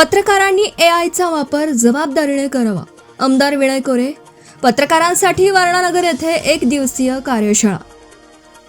पत्रकारांनी एआयचा वापर जबाबदारीने करावा. आमदार विनय कोरे. पत्रकारांसाठी वारणानगर येथे एक दिवसीय कार्यशाळा.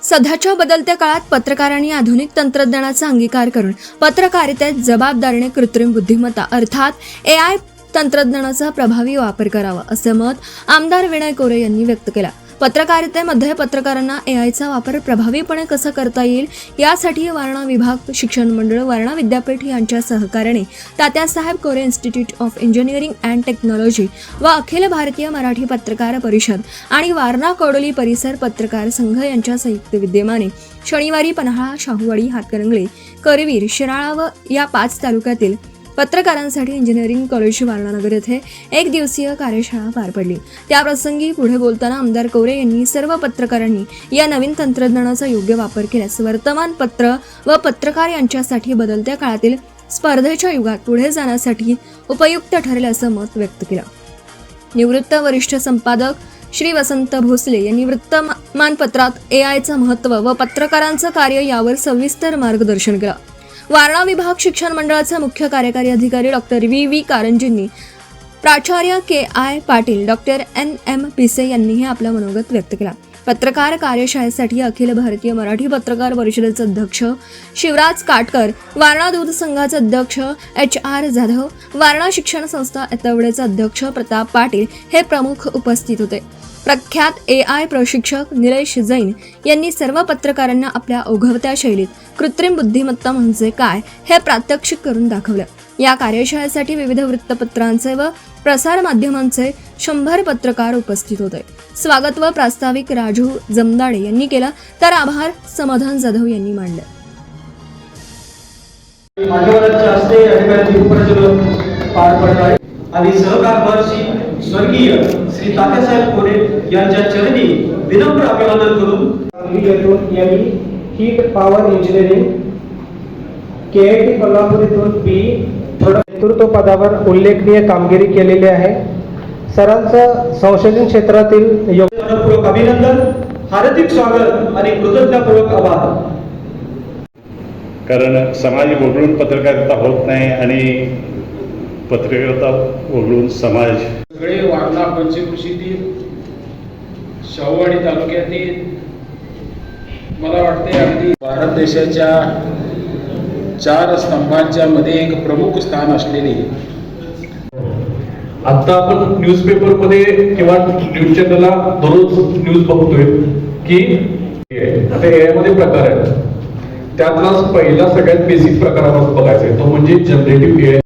सध्याच्या बदलत्या काळात पत्रकारांनी आधुनिक तंत्रज्ञानाचा अंगीकार करून पत्रकारितेत जबाबदारीने कृत्रिम बुद्धिमत्ता अर्थात एआय तंत्रज्ञानाचा प्रभावी वापर करावा, असे मत आमदार विनय कोरे यांनी व्यक्त केला. पत्रकारितेमध्ये पत्रकारांना एआयचा वापर प्रभावीपणे कसा करता येईल यासाठी वारणा विभाग, शिक्षण मंडळ, वारणा विद्यापीठ यांच्या सहकार्याने Tatyasaheb Kore institute of engineering and technology व अखिल भारतीय मराठी पत्रकार परिषद आणि वारणा कोडोली परिसर पत्रकार संघ यांच्या संयुक्त विद्यमाने शनिवारी पन्हाळा, शाहूवाडी, हातकणंगले, करवीर, शिराळा व या 5 तालुक्यातील पत्रकारांसाठी इंजिनिअरिंग कॉलेज वारणानगर येथे एक दिवसीय कार्यशाळा पार पडली. त्याप्रसंगी पुढे बोलताना आमदार कोरे यांनी सर्व पत्रकारांनी या नवीन तंत्रज्ञानाचा योग्य वापर केल्यास वर्तमानपत्र व पत्रकार यांच्यासाठी बदलत्या काळातील स्पर्धेच्या युगात पुढे जाण्यासाठी उपयुक्त ठरेल असं मत व्यक्त केलं. निवृत्त वरिष्ठ संपादक श्री वसंत भोसले यांनी वृत्तमानपत्रात एआयचं महत्त्व व पत्रकारांचं कार्य यावर सविस्तर मार्गदर्शन केलं. वारणा विभाग शिक्षण मंडळाचे मुख्य कार्यकारी अधिकारी डॉक्टर व्ही कारंजींनी, प्राचार्य KI पाटील, डॉक्टर NM पिसे यांनीही आपला मनोगत व्यक्त केला. पत्रकार कार्यशाळेसाठी अखिल भारतीय मराठी पत्रकार परिषदेचे अध्यक्ष शिवराज काटकर, वारणा दूध संघाचे अध्यक्ष HR जाधव, वारणा शिक्षण संस्था एतवडेचे अध्यक्ष प्रताप पाटील हे प्रमुख उपस्थित होते. प्रख्यात AI प्रशिक्षक निलेश जैन यांनी सर्व पत्रकारांना आपल्या ओघवत्या शैलीत कृत्रिम बुद्धिमत्ता म्हणजे काय हे प्रात्यक्षिक करून दाखवलं. या कार्यशाळेसाठी विविध वृत्तपत्रांचे व प्रसार माध्यमांचे 100 पत्रकार उपस्थित होते. स्वागत व प्रास्ताविक राजू जमदाडे यांनी केलं, तर आभार समाधान जाधव यांनी मांडले. आणि सहकारभारशी स्वर्गीय श्री तात्यासाहेब कोरे यांच्या चरणी विनम्र अभिवादन करून यांनी heat power engineering KIT Kolhapur येथून B नेतृत्व पदावर उल्लेखनीय कामगिरी केलेली आहे. सरांचं संशोधन क्षेत्रातील योगदानपूर्वक अभिनंदन, हार्दिक स्वागत आणि कृतज्ञतापूर्वक आभार. कारण समाज वगळून पत्रकारिता होत नाही आणि पत्रकारिता वगळून समाज. सगळे वारणा पंचकृषीतील, शाहूवाडी तालुक्यातील, मला वाटते अगदी भारत देशाच्या 4 स्तंभांच्या मध्ये एक प्रमुख स्थान असलेली. आता आपण न्यूजपेपरमध्ये किंवा न्यूज चॅनलला दररोज न्यूज बघतोय की आता AI मध्ये प्रकार आहेत. त्यातलाच पहिला सगळ्यात बेसिक प्रकार आपण बघायचा आहे, तो म्हणजे जनरेटिव्ह AI.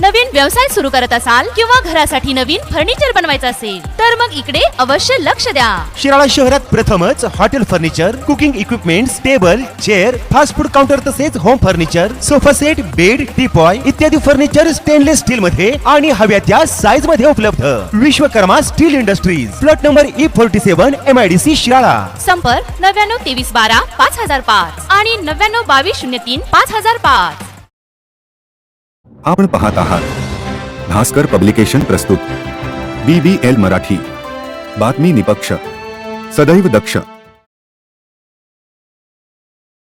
नवीन व्यवसाय सुरू करत असाल किंवा घरासाठी नवीन फर्निचर बनवायचं असेल तर मग इकडे अवश्य लक्ष द्या. शिराळा शहरात प्रथमच hotel furniture, cooking equipments, table, chair, fast food counter तसेच home furniture, sofa set, bed, teapoy इत्यादी फर्निचर स्टेनलेस स्टील मध्ये आणि हव्या त्या साईज मध्ये उपलब्ध. Vishwakarma steel industries, plot number E47, MIDC Shirala. संपर्क 99 23 12 5005 आणि 99 22 03 5005. आपण पाहत आहात भास्कर पब्लिकेशन प्रस्तुत BBL मराठी. बातमी निपक्ष, सदैव दक्ष.